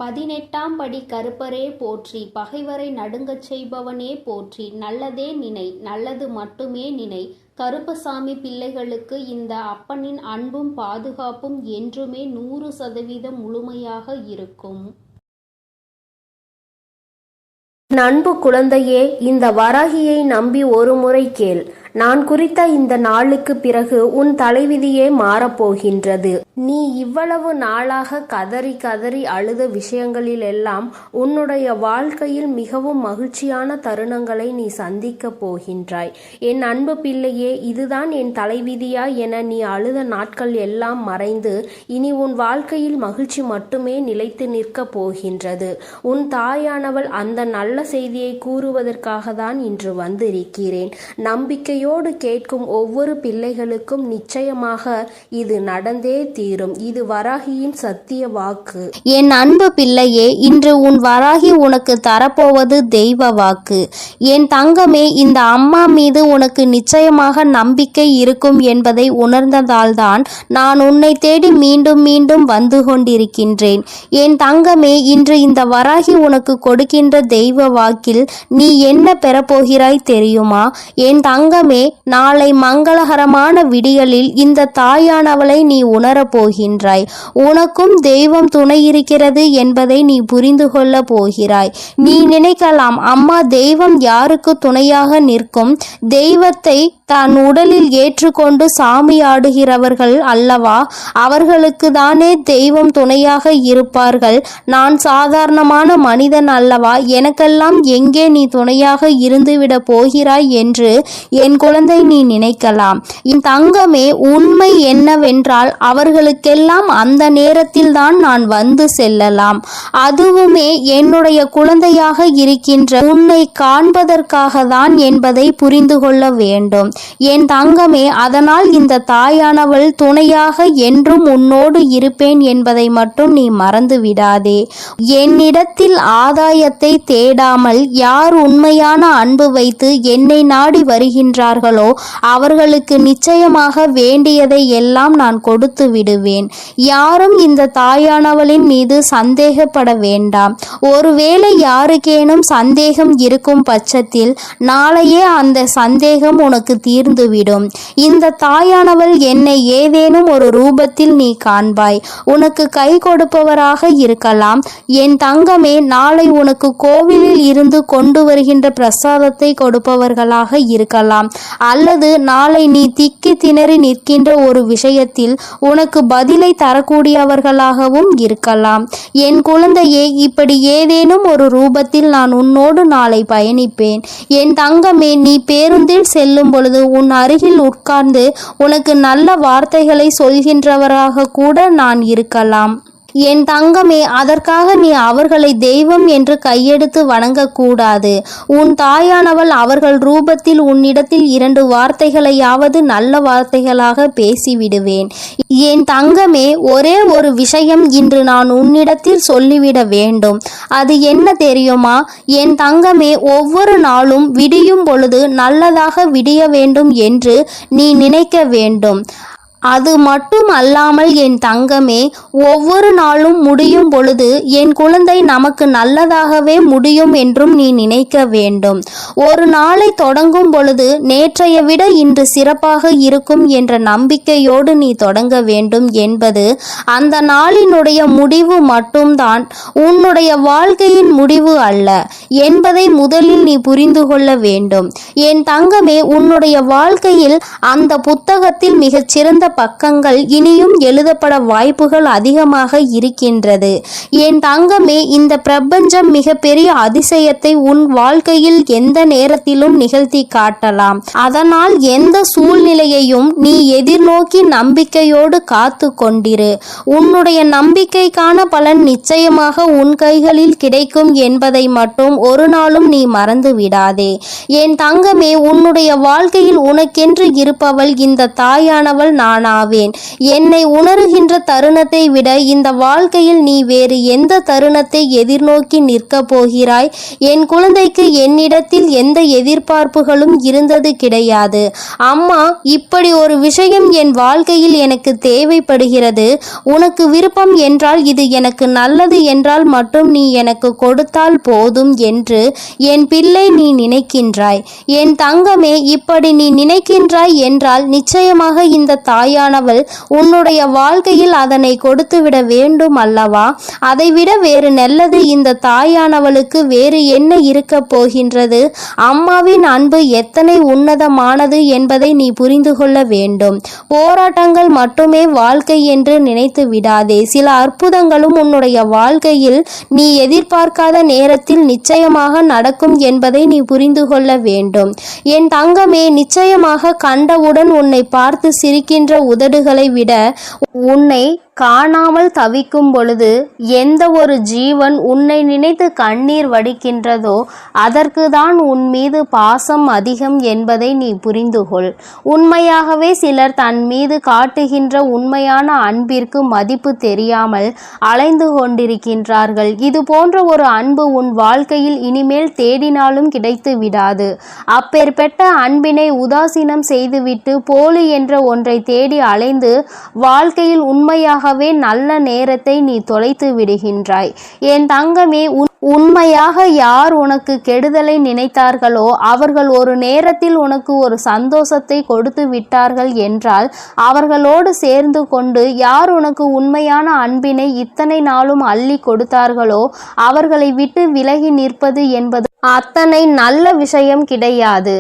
18ஆம் படி கருப்பரே போற்றி, பகைவரை நடுங்கச் செய்பவனே போற்றி, நல்லதே நினை, நல்லது மட்டுமே நினை. கருப்பசாமி பிள்ளைகளுக்கு இந்த அப்பனின் அன்பும் பாதுகாப்பும் என்றுமே 100% முழுமையாக இருக்கும். அன்பு குழந்தையே, இந்த வராகியை நம்பி ஒரு முறை கேள். நான் குறித்த இந்த நாளுக்கு பிறகு உன் தலைவிதியே மாறப்போகின்றது. நீ இவ்வளவு நாளாக கதறி கதறி அழுத விஷயங்களிலெல்லாம் உன்னுடைய வாழ்க்கையில் மிகவும் மகிழ்ச்சியான தருணங்களை நீ சந்திக்க போகின்றாய். என் அன்பு பிள்ளையே, இதுதான் என் தலைவிதியா என நீ அழுத நாட்கள் எல்லாம் மறைந்து இனி உன் வாழ்க்கையில் மகிழ்ச்சி மட்டுமே நிலைத்து நிற்க போகின்றது. உன் தாயானவள் அந்த நல்ல செய்தியை கூறுவதற்காக தான் இன்று வந்திருக்கிறேன். நம்பிக்கையோடு கேட்கும் ஒவ்வொரு பிள்ளைகளுக்கும் நிச்சயமாக இது நடந்தே தீரும். இது வராகியின் சத்திய வாக்கு. என் அன்பு பிள்ளையே, இன்று உன் வராகி உனக்கு தரப்போவது தெய்வ வாக்கு. என் தங்கமே, இந்த அம்மா மீது உனக்கு நிச்சயமாக நம்பிக்கை இருக்கும் என்பதை உணர்ந்ததால்தான் நான் உன்னை தேடி மீண்டும் மீண்டும் வந்து கொண்டிருக்கின்றேன். என் தங்கமே, இன்று இந்த வராகி உனக்கு கொடுக்கின்ற தெய்வ வாக்கில் நீ என்ன பெறப்போகிறாய் தெரியுமா? என் தங்கமே, நாளை மங்களகரமான விடியலில் இந்த தாயானவளை நீ உணரப்போகின்றாய். உனக்கும் தெய்வம் துணை இருக்கிறது என்பதை நீ புரிந்து கொள்ள போகிறாய். நீ நினைக்கலாம், அம்மா, தெய்வம் யாருக்கு துணையாக நிற்கும்? தெய்வத்தை தான் உடலில் ஏற்றுக்கொண்டு சாமியாடுகிறவர்கள் அல்லவா, அவர்களுக்கு தானே தெய்வம் துணையாக இருப்பார்கள். நான் சாதாரணமான மனிதன் அல்லவா, எனக்கெல்லாம் எங்கே நீ துணையாக இருந்துவிட போகிறாய் என்று என் குழந்தை நீ நினைக்கலாம். என் தங்கமே, உண்மை என்னவென்றால் அவர்களுக்கெல்லாம் அந்த நேரத்தில் தான் நான் வந்து செல்லலாம். அதுவுமே என்னுடைய குழந்தையாக இருக்கின்ற உன்னை காண்பதற்காக தான் என்பதை புரிந்து கொள்ள வேண்டும் என் தங்கமே. அதனால் இந்த தாயானவள் துணையாக என்றும் உன்னோடு இருப்பேன் என்பதை மட்டும் நீ மறந்து விடாதே. என்னிடத்தில் ஆதாயத்தை தேடாமல் யார் உண்மையான அன்பு வைத்து என்னை நாடி வருகின்றார்களோ அவர்களுக்கு நிச்சயமாக வேண்டியதை எல்லாம் நான் கொடுத்து விடுவேன். யாரும் இந்த தாயானவளின் மீது சந்தேகப்பட வேண்டாம். ஒருவேளை யாருக்கேனும் சந்தேகம் இருக்கும் பட்சத்தில் நாளையே அந்த சந்தேகம் உனக்கு தீர்ந்துவிடும். இந்த தாயானவள் என்னை ஏதேனும் ஒரு ரூபத்தில் நீ காண்பாய். உனக்கு கை கொடுப்பவராக இருக்கலாம். என் தங்கமே, நாளை உனக்கு கோவிலில் இருந்து கொண்டு வருகின்ற பிரசாதத்தை கொடுப்பவர்களாக இருக்கலாம். அல்லது நாளை நீ திக்கி திணறி நிற்கின்ற ஒரு விஷயத்தில் உனக்கு பதிலை தரக்கூடியவர்களாகவும் இருக்கலாம். என் குழந்தையே, இப்படி ஏதேனும் ஒரு ரூபத்தில் நான் உன்னோடு நாளை பயணிப்பேன். என் தங்கமே, நீ பேருந்தில் செல்லும் பொழுது உன் அருகில் உட்கார்ந்து உனக்கு நல்ல வார்த்தைகளை சொல்கின்றவராக கூட நான் இருக்கலாம். என் தங்கமே, அதற்காக நீ அவர்களை தெய்வம் என்று கையெடுத்து வணங்கக்கூடாது. உன் தாயானவள் அவர்கள் ரூபத்தில் உன்னிடத்தில் 2 வார்த்தைகளையாவது நல்ல வார்த்தைகளாக பேசிவிடுவேன். என் தங்கமே, ஒரே ஒரு விஷயம் இன்று நான் உன்னிடத்தில் சொல்லிவிட வேண்டும். அது என்ன தெரியுமா? என் தங்கமே, ஒவ்வொரு நாளும் விடியும் பொழுது நல்லதாக விடிய வேண்டும் என்று நீ நினைக்க வேண்டும். அது மட்டும் அல்லாமல் என் தங்கமே, ஒவ்வொரு நாளும் முடியும் பொழுது என் குழந்தை நமக்கு நல்லதாகவே முடியும் என்றும் நீ நினைக்க வேண்டும். ஒரு நாளை தொடங்கும் பொழுது நேற்றைய விட இன்று சிறப்பாக இருக்கும் என்ற நம்பிக்கையோடு நீ தொடங்க வேண்டும் என்பது அந்த நாளினுடைய முடிவு மட்டும்தான், உன்னுடைய வாழ்க்கையின் முடிவு அல்ல என்பதை முதலில் நீ புரிந்து கொள்ள வேண்டும். என் தங்கமே, உன்னுடைய வாழ்க்கையில் அந்த புத்தகத்தில் மிகச்சிறந்த பக்கங்கள் இனியும் எழுதப்பட வாய்ப்புகள் அதிகமாக இருக்கின்றது. என் தங்கமே, இந்த பிரபஞ்சம் மிகப்பெரிய அதிசயத்தை உன் வாழ்க்கையில் எந்த நேரத்திலும் நிகழ்த்தி காட்டலாம். அதனால் எந்த சூழ்நிலையையும் நீ எதிர்நோக்கி நம்பிக்கையோடு காத்து கொண்டிரு. உன்னுடைய நம்பிக்கைக்கான பலன் நிச்சயமாக உன் கைகளில் கிடைக்கும் என்பதை மட்டும் ஒரு நாளும் நீ மறந்து விடாதே. என் தங்கமே, உன்னுடைய வாழ்க்கையில் உனக்கென்று இருப்பவள் இந்த தாயானவள் நான் நானாவேன். என்னை உணருகின்ற தருணத்தை விட இந்த வாழ்க்கையில் நீ வேறு எந்த தருணத்தை எதிர்நோக்கி நிற்கப் போகிறாய்? என் குழந்தைக்கு என்னிடத்தில் எந்த எதிர்பார்ப்புகளும் இருந்தது கிடையாது. அம்மா, இப்படி ஒரு விஷயம் என் வாழ்க்கையில் எனக்கு தேவைப்படுகிறது. உனக்கு விருப்பம் என்றால், இது எனக்கு நல்லது என்றால் மட்டும் நீ எனக்கு கொடுத்தால் போதும் என்று என் பிள்ளை நீ நினைக்கின்றாய். என் தங்கமே, இப்படி நீ நினைக்கின்றாய் என்றால் நிச்சயமாக இந்த தாயானவள் உன்னுடைய வாழ்க்கையில் அதனை கொடுத்துவிட வேண்டும் அல்லவா? அதைவிட வேறு நல்லது இந்த தாயானவளுக்கு வேறு என்ன இருக்கப் போகின்றது? அம்மாவின் அன்பு எத்தனை உன்னதமானது என்பதை நீ புரிந்து கொள்ள வேண்டும். போராட்டங்கள் மட்டுமே வாழ்க்கை என்று நினைத்து விடாதே. சில அற்புதங்களும் உன்னுடைய வாழ்க்கையில் நீ எதிர்பார்க்காத நேரத்தில் நிச்சயமாக நடக்கும் என்பதை நீ புரிந்து கொள்ள வேண்டும். என் தங்கமே, நிச்சயமாக கண்டவுடன் உன்னை பார்த்து சிரிக்கின்ற உதடுகளை விட உன்னை காணாமல் தவிக்கும் பொழுது எந்த ஒரு ஜீவன் உன்னை நினைத்து கண்ணீர் வடிக்கின்றதோ அதற்கு தான் உன் மீது பாசம் அதிகம் என்பதை நீ புரிந்து கொள். உண்மையாகவே சிலர் தன் மீது காட்டுகின்ற உண்மையான அன்பிற்கு மதிப்பு தெரியாமல் அலைந்து கொண்டிருக்கின்றார்கள். இது போன்ற ஒரு அன்பு உன் வாழ்க்கையில் இனிமேல் தேடினாலும் கிடைத்து விடாது. அப்பேற்பட்ட அன்பினை உதாசீனம் செய்துவிட்டு போலி என்ற ஒன்றை தேடி அலைந்து வாழ்க்கையில் உண்மையாக நல்ல நேரத்தை நீ தொலைத்து விடுகின்றாய். என் தங்கமே, உண்மையாக யார் உனக்கு கெடுதலை நினைத்தார்களோ அவர்கள் ஒரு நேரத்தில் உனக்கு ஒரு சந்தோஷத்தை கொடுத்து விட்டார்கள் என்றால், அவர்களோடு சேர்ந்து கொண்டு யார் உனக்கு உண்மையான அன்பினை இத்தனை நாளும் அள்ளி கொடுத்தார்களோ அவர்களை விட்டு விலகி நிற்பது என்பது அத்தனை நல்ல விஷயம் கிடையாது.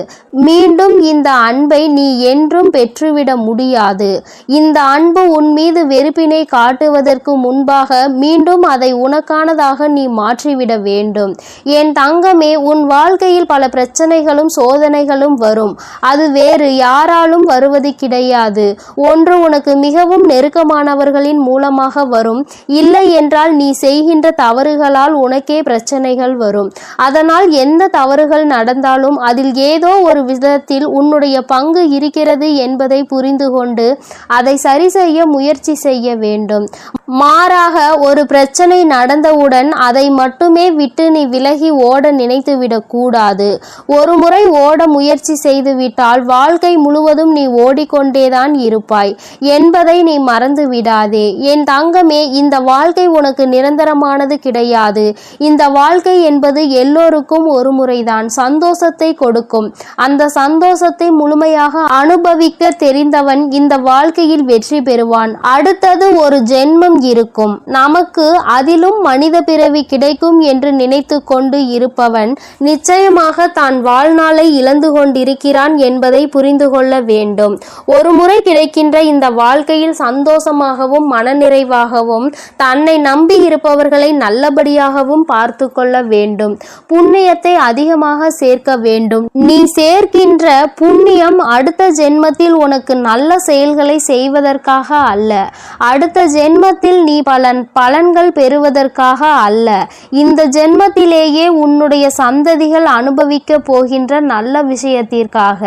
மீண்டும் இந்த அன்பை நீ என்றும் பெற்றுவிட முடியாது. இந்த அன்பு உன் மீது வெறுப்பினை காட்டுவதற்கு முன்பாக மீண்டும் அதை உனக்கானதாக நீ மாற்றிவிட வேண்டும். என் தங்கமே, உன் வாழ்க்கையில் பல பிரச்சனைகளும் சோதனைகளும் வரும். அது வேறு யாராலும் வருவது கிடையாது. ஒன்று உனக்கு மிகவும் நெருக்கமானவர்களின் மூலமாக வரும். இல்லை என்றால் நீ செய்கின்ற தவறுகளால் உனக்கே பிரச்சனைகள் வரும். அதனால் எந்த தவறுகள் நடந்தாலும் அதில் ஏதோ ஒரு விதத்தில் உன்னுடைய பங்கு இருக்கிறது என்பதை புரிந்து கொண்டு அதை சரி செய்ய முயற்சி செய்ய வேண்டும். மாறாக ஒரு பிரச்சனை நடந்தவுடன் அதை மட்டுமே விட்டு நீ விலகி ஓட நினைத்துவிடக் கூடாது. ஒரு முறை ஓட முயற்சி செய்துவிட்டால் வாழ்க்கை முழுவதும் நீ ஓடிக்கொண்டேதான் இருப்பாய் என்பதை நீ மறந்து விடாதே. என் தங்கமே, இந்த வாழ்க்கை உனக்கு நிரந்தரமானது கிடையாது. இந்த வாழ்க்கை என்பது எல்லோருக்கும் ஒரு முறைதான் சந்தோஷத்தை கொடுக்கும். அந்த சந்தோஷத்தை முழுமையாக அனுபவிக்க தெரிந்தவன் இந்த வாழ்க்கையில் வெற்றி பெறுவான். அடுத்தது ஒரு ஜென்மம் இருக்கும், நமக்கு அதிலும் மனித பிறவி கிடைக்கும் என்று நினைத்து கொண்டு இருப்பவன் நிச்சயமாக தான் வாழ்நாளை இழந்து கொண்டிருக்கிறான் என்பதை புரிந்து கொள்ள வேண்டும். ஒரு முறை கிடைக்கின்ற இந்த வாழ்க்கையில் சந்தோஷமாகவும் மனநிறைவாகவும் தன்னை நம்பி இருப்பவர்களை நல்லபடியாகவும் பார்த்து கொள்ள வேண்டும். புண்ணியத்தை அதிகமாக சேர்க்க வேண்டும். நீ சேர்க்கின்ற புண்ணியம் அடுத்த ஜென்மத்தில் உனக்கு நல்ல செயல்களை செய்வதற்காக அல்ல, அடுத்த ஜென்மத்தில் நீ பலன்கள் பெறுவதற்காக அல்ல, இந்த ஜென்மத்திலேயே உன்னுடைய சந்ததிகள் அனுபவிக்க போகின்ற நல்ல விஷயத்திற்காக.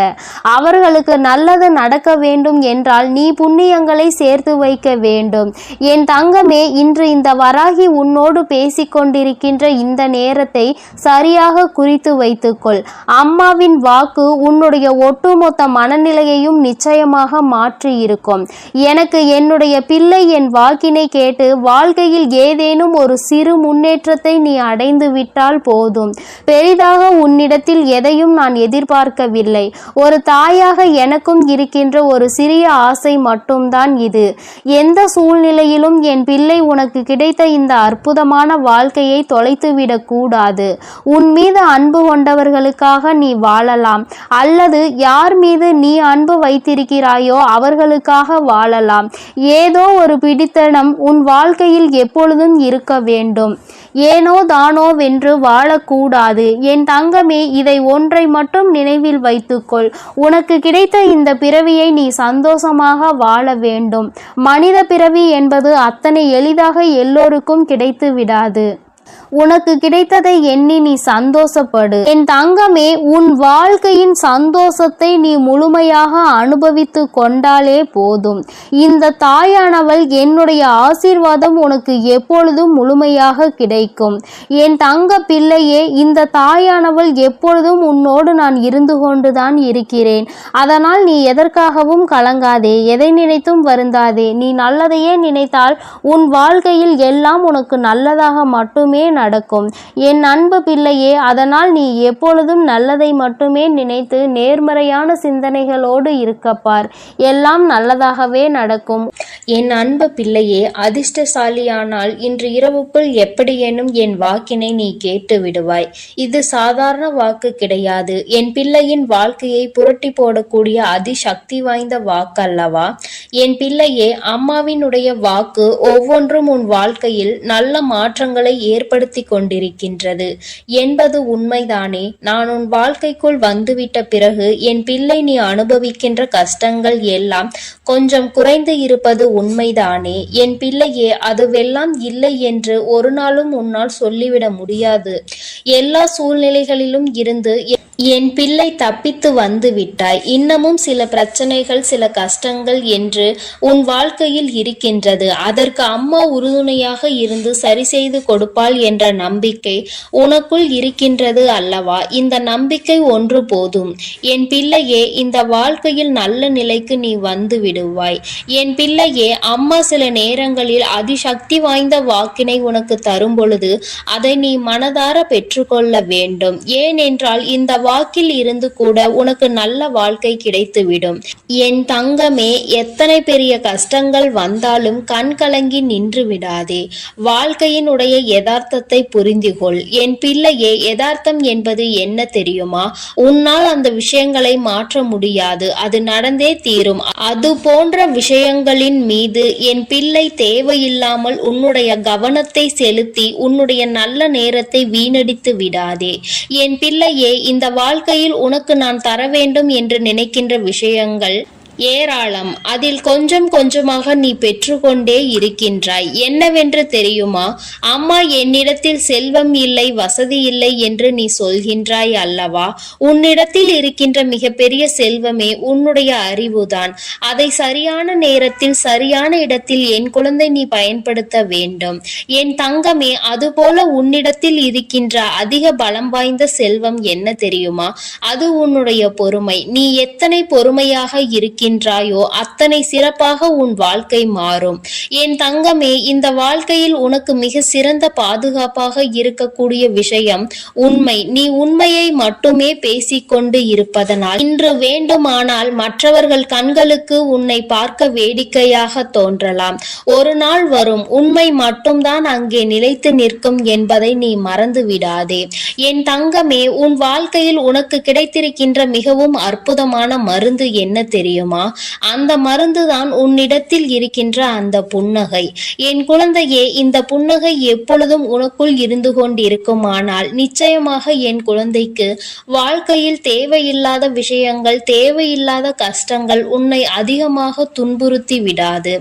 அவர்களுக்கு நல்லது நடக்க வேண்டும் என்றால் நீ புண்ணியங்களை சேர்த்து வைக்க வேண்டும். என் தங்கமே, இன்று இந்த வராகி உன்னோடு பேசிக்கொண்டிருக்கின்ற இந்த நேரத்தை சரியாக குறித்து வைத்துக்கொள். அம்மாவின் வாக்கு உன்னுடைய ஒட்டுமொத்த மனநிலையையும் நிச்சயமாக மாற்றி இருக்கும். எனக்கு என்னுடைய பிள்ளை என் வாக்கினை கேட்டு வாழ்க்கையில் ஏதேனும் ஒரு சிறு முன்னேற்றத்தை நீ அடைந்து விட்டால் போதும். பெரிதாக உன்னிடத்தில் எதையும் நான் எதிர்பார்க்கவில்லை. ஒரு தாயாக எனக்கும் இருக்கின்ற ஒரு சிறிய ஆசை மட்டும்தான் இது. எந்த சூழ்நிலையிலும் என் பிள்ளை உனக்கு கிடைத்த இந்த அற்புதமான வாழ்க்கையை தொலைத்துவிடக் கூடாது. உன் மீது அன்பு கொண்டவர்களுக்காக நீ வாழலாம், அல்லது யார் மீது நீ அன்பு வைத்திருக்கிறாயோ அவர்களுக்காக வாழலாம். ஏதோ ஒரு பிடித்தனம் உன் வாழ்க்கையில் எப்பொழுதும் இருக்க வேண்டும். ஏனோ தானோ வென்று வாழக்கூடாது. என் தங்கமே, இதை ஒன்றை மட்டும் நினைவில் வைத்துக்கொள். உனக்கு கிடைத்த இந்த பிறவியை நீ சந்தோஷமாக வாழ வேண்டும். மனித பிறவி என்பது அத்தனை எளிதாக எல்லோருக்கும் கிடைத்து விடாது. உனக்கு கிடைத்ததை எண்ணி நீ சந்தோஷப்படு. என் தங்கமே, உன் வாழ்க்கையின் சந்தோஷத்தை நீ முழுமையாக அனுபவித்து கொண்டாலே போதும். இந்த தாயானவள் என்னுடைய ஆசீர்வாதம் உனக்கு எப்பொழுதும் முழுமையாக கிடைக்கும். என் தங்க பிள்ளையே, இந்த தாயானவள் எப்பொழுதும் உன்னோடு நான் இருந்து கொண்டுதான் இருக்கிறேன். அதனால் நீ எதற்காகவும் கலங்காதே, எதை நினைத்தும் வருந்தாதே. நீ நல்லதையே நினைத்தால் உன் வாழ்க்கையில் எல்லாம் உனக்கு நல்லதாக மட்டுமே நடக்கும் என் அன்பு பிள்ளையே. அதனால் நீ எப்பொழுதும் நல்லதை மட்டுமே நினைத்து நேர்மறையான சிந்தனைகளோடு இருக்கப்பார். எல்லாம் நல்லதாகவே நடக்கும். என் அன்பு பிள்ளையே, அதிர்ஷ்டசாலியானால் இன்று இரவுக்குள் எப்படியேனும் என் வாக்கினை நீ கேட்டு விடுவாய். இது சாதாரண வாக்கு கிடையாது. என் பிள்ளையின் வாழ்க்கையை புரட்டி போடக்கூடிய அதிசக்தி வாய்ந்த வாக்கல்லவா? என் பிள்ளையே, அம்மாவினுடைய வாக்கு ஒவ்வொன்றும் உன் வாழ்க்கையில் நல்ல மாற்றங்களை ஏற்படுத்தி கொண்டிருக்கின்றது என்பது உண்மைதானே? நான் உன் வாழ்க்கைக்குள் வந்துவிட்ட பிறகு என் பிள்ளை நீ அனுபவிக்கின்ற கஷ்டங்கள் எல்லாம் கொஞ்சம் குறைந்து இருப்பது உண்மைதானே? என் பிள்ளையே, அதுவெல்லாம் இல்லை என்று ஒரு நாளும் உன்னால் சொல்லிவிட முடியாது. எல்லா சூழ்நிலைகளிலும் இருந்து என் பிள்ளை தப்பித்து வந்து விட்டாய். இன்னமும் சில பிரச்சனைகள், சில கஷ்டங்கள் என்று உன் வாழ்க்கையில் இருக்கின்றது. அதற்கு அம்மா உறுதுணையாக இருந்து சரி செய்து கொடுப்பாள் என்ற நம்பிக்கை உனக்குள் இருக்கின்றது அல்லவா? இந்த நம்பிக்கை ஒன்று போதும். என் பிள்ளையே, இந்த வாழ்க்கையில் நல்ல நிலைக்கு நீ வந்து விடுவாய். என் பிள்ளையே, அம்மா சில நேரங்களில் அதிசக்தி வாய்ந்த வாக்கினை உனக்கு தரும் பொழுது அதை நீ மனதார பெற்றுக்கொள்ள வேண்டும். ஏனென்றால் இந்த வாக்கில் இருந்து கூட உனக்கு நல்ல வாழ்க்கை கிடைத்துவிடும். என் தங்கமே, எத்தனை பெரிய கஷ்டங்கள் வந்தாலும் கண் கலங்கி நின்று விடாதே. வாழ்க்கையினுடைய யதார்த்தத்தை புரிந்துகொள். என் பிள்ளையே, யதார்த்தம் என்பது என்ன தெரியுமா? உன்னால் அந்த விஷயங்களை மாற்ற முடியாது. அது நடந்தே தீரும். அது போன்ற விஷயங்களின் மீது என் பிள்ளை தேவையில்லாமல் உன்னுடைய கவனத்தை செலுத்தி உன்னுடைய நல்ல நேரத்தை வீணடித்து விடாதே. என் பிள்ளையே, இந்த வாழ்க்கையில் உனக்கு நான் தர வேண்டும் என்று நினைக்கின்ற விஷயங்கள் ஏராளம். அதில் கொஞ்சம் கொஞ்சமாக நீ பெற்றுக்கொண்டே இருக்கின்றாய். என்னவென்று தெரியுமா? அம்மா என்னிடத்தில் செல்வம் இல்லை, வசதி இல்லை என்று நீ சொல்கின்றாய் அல்லவா? உன்னிடத்தில் இருக்கின்ற மிகப்பெரிய செல்வமே உன்னுடைய அறிவுதான். அதை சரியான நேரத்தில் சரியான இடத்தில் என் குழந்தை நீ பயன்படுத்த வேண்டும். என் தங்கமே, அதுபோல உன்னிடத்தில் இருக்கின்ற அதிக பலம் வாய்ந்த செல்வம் என்ன தெரியுமா? அது உன்னுடைய பொறுமை. நீ எத்தனை பொறுமையாக இருக்கின்றாயோ அத்தனை சிறப்பாக உன் வாழ்க்கை மாறும். என் தங்கமே, இந்த வாழ்க்கையில் உனக்கு மிக சிறந்த பாதுகாப்பாக இருக்கக்கூடிய விஷயம் உண்மை. நீ உண்மையை மட்டுமே பேசிக்கொண்டு இருப்பதனால் இன்று வேண்டுமானால் மற்றவர்கள் கண்களுக்கு உன்னை பார்க்க வேடிக்கையாக தோன்றலாம். ஒரு நாள் வரும், உண்மை மட்டும்தான் அங்கே நிலைத்து நிற்கும் என்பதை நீ மறந்து விடாதே. என் தங்கமே, உன் வாழ்க்கையில் உனக்கு கிடைத்திருக்கின்ற மிகவும் அற்புதமான மருந்து என்ன தெரியுமா? அந்த மருந்துதான் உன்னிடத்தில் இருக்கின்ற அந்த புன்னகை. என் குழந்தையே, இந்த புன்னகை எப்பொழுதும் உனக்குள் இருந்து கொண்டிருக்குமானால் நிச்சயமாக என் குழந்தைக்கு வாழ்க்கையில் தேவையில்லாத விஷயங்கள், தேவையில்லாத கஷ்டங்கள் உன்னை அதிகமாக துன்புறுத்தி விடாது.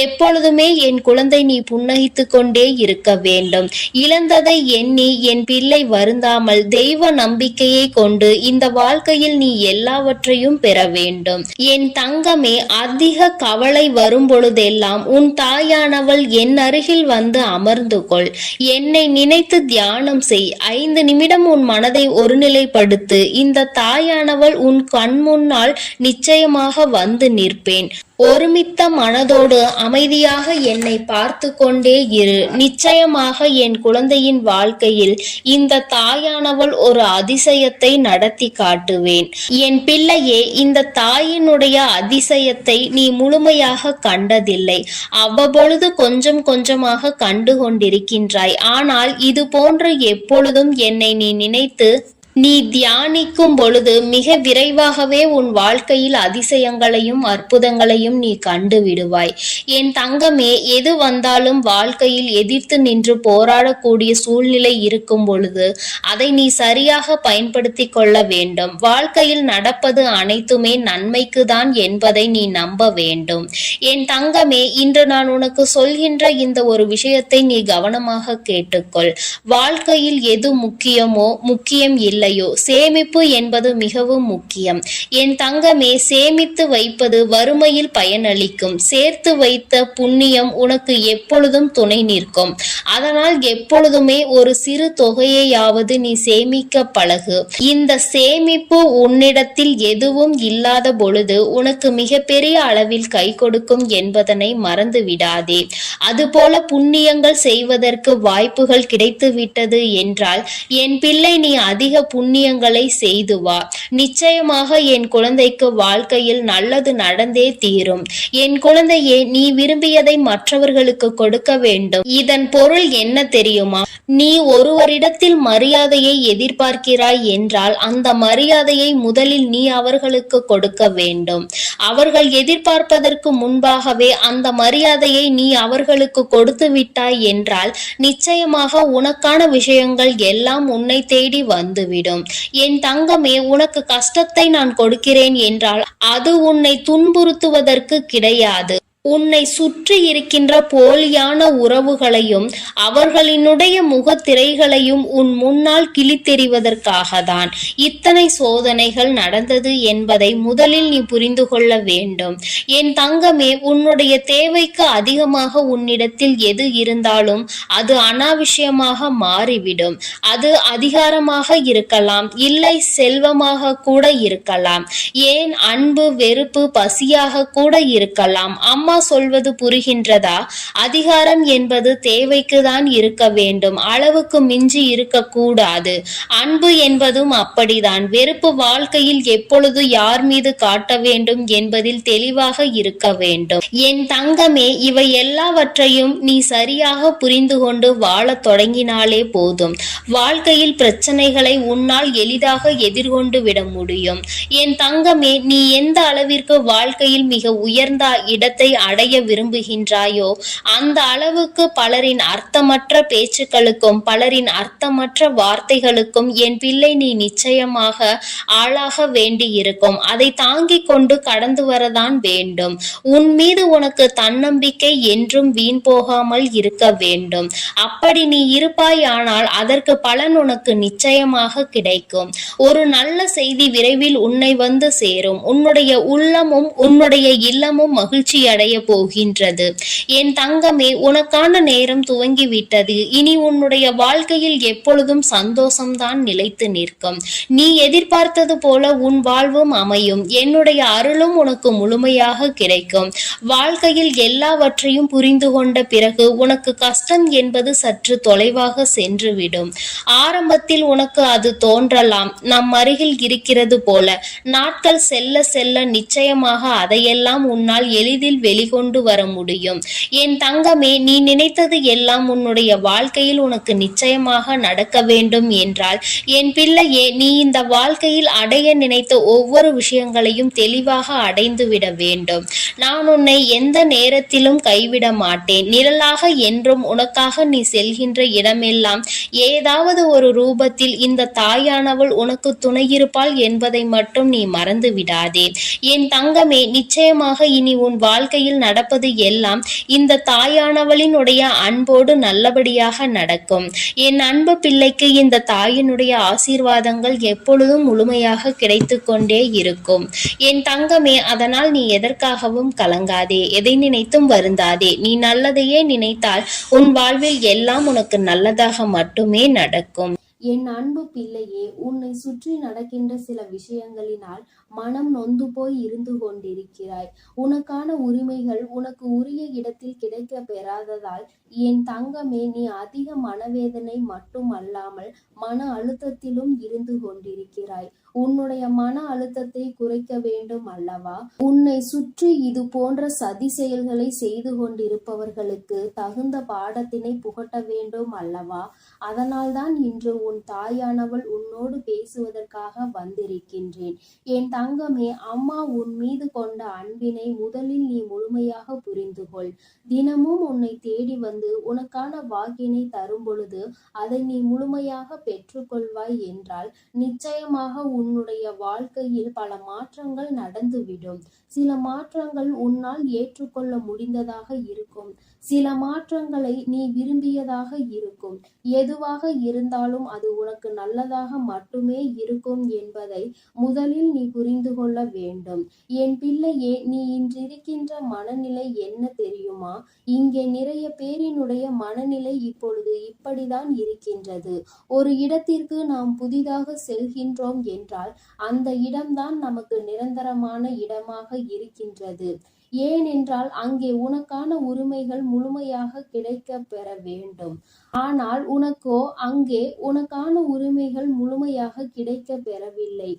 எப்பொழுதுமே என் குழந்தை நீ புன்னகித்து கொண்டே இருக்க வேண்டும். இழந்ததை எண்ணி என் பிள்ளை வருந்தாமல் தெய்வ நம்பிக்கையை கொண்டு இந்த வாழ்க்கையில் நீ எல்லாவற்றையும் பெற வேண்டும். என் தங்கமே, அதிக கவலை வரும் பொழுதெல்லாம் உன் தாயானவள் என் அருகில் வந்து அமர்ந்து கொள். என்னை நினைத்து தியானம் செய். 5 நிமிடம் உன் மனதை ஒருநிலைப்படுத்து. இந்த தாயானவள் உன் கண் முன்னால் நிச்சயமாக வந்து நிற்பேன். ஒருமித்த மனதோடு அமைதியாக என்னை பார்த்து கொண்டே இரு. நிச்சயமாக என் குழந்தையின் வாழ்க்கையில் இந்த தாயானவள் ஒரு அதிசயத்தை நடத்தி காட்டுவேன். என் பிள்ளையே, இந்த தாயினுடைய அதிசயத்தை நீ முழுமையாக கண்டதில்லை. அவ்வப்பொழுது கொஞ்சம் கொஞ்சமாக கண்டு கொண்டிருக்கின்றாய். ஆனால் இது போன்று எப்பொழுதும் என்னை நீ நினைத்து நீ தியானிக்கும் பொழுது மிக விரைவாகவே உன் வாழ்க்கையில் அதிசயங்களையும் அற்புதங்களையும் நீ கண்டு விடுவாய். என் தங்கமே, எது வந்தாலும் வாழ்க்கையில் எதிர்த்து நின்று போராடக்கூடிய சூழ்நிலை இருக்கும் பொழுது அதை நீ சரியாக பயன்படுத்தி கொள்ள வேண்டும். வாழ்க்கையில் நடப்பது அனைத்துமே நன்மைக்கு தான் என்பதை நீ நம்ப வேண்டும். என் தங்கமே, இன்று நான் உனக்கு சொல்கின்ற இந்த ஒரு விஷயத்தை நீ கவனமாக கேட்டுக்கொள். வாழ்க்கையில் எது முக்கியம் இல்லையோ, சேமிப்பு என்பது மிகவும் முக்கியம். என் தங்கமே, சேமித்து வைப்பது வறுமையில் பயனளிக்கும். சேர்த்து வைத்த புண்ணியம் உனக்கு எப்பொழுதும் துணை நிற்கும். அதனால் எப்பொழுதுமே ஒரு சிறு தொகையையாவது நீ சேமிக்க பழகு. இந்த சேமிப்பு உன்னிடத்தில் எதுவும் இல்லாத பொழுது உனக்கு மிகப்பெரிய அளவில் கை கொடுக்கும் என்பதனை மறந்து விடாதே. அதுபோல புண்ணியங்கள் செய்வதற்கு வாய்ப்புகள் கிடைத்து விட்டது என்றால் என் பிள்ளை, நீ அதிக புண்ணியங்களை செய்து வா. நிச்சயமாக என் குழந்தைக்கு வாழ்க்கையில் நல்லது நடந்தே தீரும். என் குழந்தையே, நீ விரும்பியதை மற்றவர்களுக்கு கொடுக்க வேண்டும். இதன் பொருள் என்ன தெரியுமா? நீ ஒருவரிடத்தில் மரியாதையை எதிர்பார்க்கிறாய் என்றால் அந்த மரியாதையை முதலில் நீ அவர்களுக்கு கொடுக்க வேண்டும். அவர்கள் எதிர்பார்ப்பதற்கு முன்பாகவே அந்த மரியாதையை நீ அவர்களுக்கு கொடுத்து விட்டாய் என்றால் நிச்சயமாக உனக்கான விஷயங்கள் எல்லாம் உன்னை தேடி வந்துவிடும். என் தங்கமே, உனக்கு கஷ்டத்தை நான் கொடுக்கிறேன் என்றால் அது உன்னை துன்புறுத்துவதற்கு கிடையாது. உன்னை சுற்றி இருக்கின்ற போலியான உறவுகளையும் அவர்களினுடைய முகத்திரைகளையும் உன் முன்னால் கிழித்தெறிவதற்காக தான் இத்தனை சோதனைகள் நடந்தது என்பதை முதலில் நீ புரிந்து கொள்ள வேண்டும். என் தங்கமே, உன்னுடைய தேவைக்கு அதிகமாக உன்னிடத்தில் எது இருந்தாலும் அது அனாவசியமாக மாறிவிடும். அது அதிகாரமாக இருக்கலாம், இல்லை செல்வமாக கூட இருக்கலாம், ஏன் அன்பு, வெறுப்பு, பசியாக கூட இருக்கலாம். அம்மா சொல்வது புரிகின்றதா? அதிகாரம் என்பது தேவைக்கு தான் இருக்க வேண்டும், அளவுக்கு மிஞ்சி இருக்கக்கூடாது. அன்பு என்பதும் அப்படிதான். வெறுப்பு வாழ்க்கையில் எப்பொழுது யார் மீது காட்ட வேண்டும் என்பதில் தெளிவாக இருக்க வேண்டும். என் தங்கமே, இவை எல்லாவற்றையும் நீ சரியாக புரிந்து கொண்டு வாழ தொடங்கினாலே போதும். வாழ்க்கையில் பிரச்சனைகளை உன்னால் எளிதாக எதிர்கொண்டு விட முடியும். என் தங்கமே, நீ எந்த அளவிற்கு வாழ்க்கையில் மிக உயர்ந்த இடத்தை அடைய விரும்புகின்றாயோ அந்த அளவுக்கு பலரின் அர்த்தமற்ற பேச்சுக்களுக்கும் பலரின் அர்த்தமற்ற வார்த்தைகளுக்கும் என் பிள்ளை நீ நிச்சயமாக ஆளாக வேண்டி இருக்கும். அதை தாங்கிக் கொண்டு கடந்து வரதான் வேண்டும். உன் மீது உனக்கு தன்னம்பிக்கை என்றும் வீண் போகாமல் இருக்க வேண்டும். அப்படி நீ இருப்பாயானால் அதற்கு பலன் உனக்கு நிச்சயமாக கிடைக்கும். ஒரு நல்ல செய்தி விரைவில் உன்னை வந்து சேரும். உன்னுடைய உள்ளமும் உன்னுடைய இல்லமும் மகிழ்ச்சி அடைய போகின்றது. என் தங்கமே, உனக்கான நேரம் துவங்கிவிட்டது. இனி உன்னுடைய வாழ்க்கையில் எப்பொழுதும் சந்தோஷம்தான் நிலைத்து நிற்கும். நீ எதிர்பார்த்தது போல உன் வாழ்வும் அமையும். என்னுடைய அருளும் உனக்கு முழுமையாக கிடைக்கும். வாழ்க்கையில் எல்லாவற்றையும் புரிந்து கொண்ட பிறகு உனக்கு கஷ்டம் என்பது சற்று தொலைவாக சென்றுவிடும். ஆரம்பத்தில் உனக்கு அது தோன்றலாம், நம் அருகில் இருக்கிறது போல. நாட்கள் செல்ல செல்ல நிச்சயமாக அதையெல்லாம் உன்னால் எளிதில் வெளிக்கொண்டு வர முடியும். என் தங்கமே, நீ நினைத்தது எல்லாம் உன்னுடைய வாழ்க்கையில் உனக்கு நிச்சயமாக நடக்க வேண்டும் என்றால் என் பிள்ளையே, நீ இந்த வாழ்க்கையில் அடைய நினைத்த ஒவ்வொரு விஷயங்களையும் தெளிவாக அடைந்து விட வேண்டும். நான் உன்னை எந்த நேரத்திலும் கைவிட மாட்டேன். நிழலாக என்றும் உனக்காக நீ செல்கின்ற இடமெல்லாம் ஏதாவது ஒரு ரூபத்தில் இந்த தாயானவள் உனக்கு துணையிருப்பாள் என்பதை மட்டும் நீ மறந்து விடாதே. என் தங்கமே, நிச்சயமாக இனி உன் வாழ்க்கையில் நடப்பது எல்லாம் இந்த தாயானவளினுடைய அன்போடு நல்லபடியாக நடக்கும். என் அன்பு பிள்ளைக்கு இந்த தாயினுடைய ஆசீர்வாதங்கள் எப்பொழுதும் முழுமையாக கிடைத்து கொண்டே இருக்கும். என் தங்கமே, அதனால் நீ எதற்காகவும் கலங்காதே, எதை நினைத்தும் வருந்தாதே. நீ நல்லதையே நினைத்தால் உன் வாழ்வில் எல்லாம் உனக்கு நல்லதாக மட்டுமே நடக்கும். என் அன்பு பிள்ளையே, உன்னை சுற்றி நடக்கின்ற சில விஷயங்களினால் மனம் நொந்து போய் இருந்து கொண்டிருக்கிறாய். உனக்கான உரிமைகள் உனக்கு உரிய இடத்தில் கிடைக்க பெறாததால் என் தங்கமே, நீ அதிக மனவேதனை மட்டுமல்லாமல் மன அழுத்தத்திலும் இருந்து கொண்டிருக்கிறாய். உன்னுடைய மன அழுத்தத்தை குறைக்க வேண்டும் அல்லவா? உன்னை சுற்றி இது போன்ற சதி செயல்களை செய்து கொண்டிருப்பவர்களுக்கு தகுந்த பாடத்தினை புகட்ட வேண்டும் அல்லவா? அதனால்தான் இன்று உன் தாயானவள் உன்னோடு பேசுவதற்காக வந்திருக்கின்றேன். என் தங்கமே, அம்மா உன் மீது கொண்ட அன்பினை முதலில் நீ முழுமையாக புரிந்து கொள். தினமும் உன்னை தேடி வந்து உனக்கான வாக்கினை தரும் பொழுது அதை நீ முழுமையாக பெற்றுக்கொள்வாய் என்றால் நிச்சயமாக உன்னுடைய வாழ்க்கையில் பல மாற்றங்கள் நடந்துவிடும். சில மாற்றங்கள் உன்னால் ஏற்றுக்கொள்ள முடிந்ததாக இருக்கும். சில மாற்றங்களை நீ விரும்பியதாக இருக்கும். எதுவாக இருந்தாலும் அது உனக்கு நல்லதாக மட்டுமே இருக்கும் என்பதை முதலில் நீ புரிந்து கொள்ள வேண்டும். என் பிள்ளையே, நீ இன்றிருக்கின்ற மனநிலை என்ன தெரியுமா? இங்கே நிறைய பேரினுடைய மனநிலை இப்பொழுது இப்படிதான் இருக்கின்றது. ஒரு இடத்திற்கு நாம் புதிதாக செல்கின்றோம் என்றால் அந்த இடம்தான் நமக்கு நிரந்தரமான இடமாக இருக்கின்றது. ஏனென்றால் அங்கே உனக்கான உரிமைகள் முழுமையாக கிடைக்க பெற வேண்டும். ஆனால் உனக்கோ அங்கே உனக்கான உரிமைகள் முழுமையாக கிடைக்க பெறவில்லை.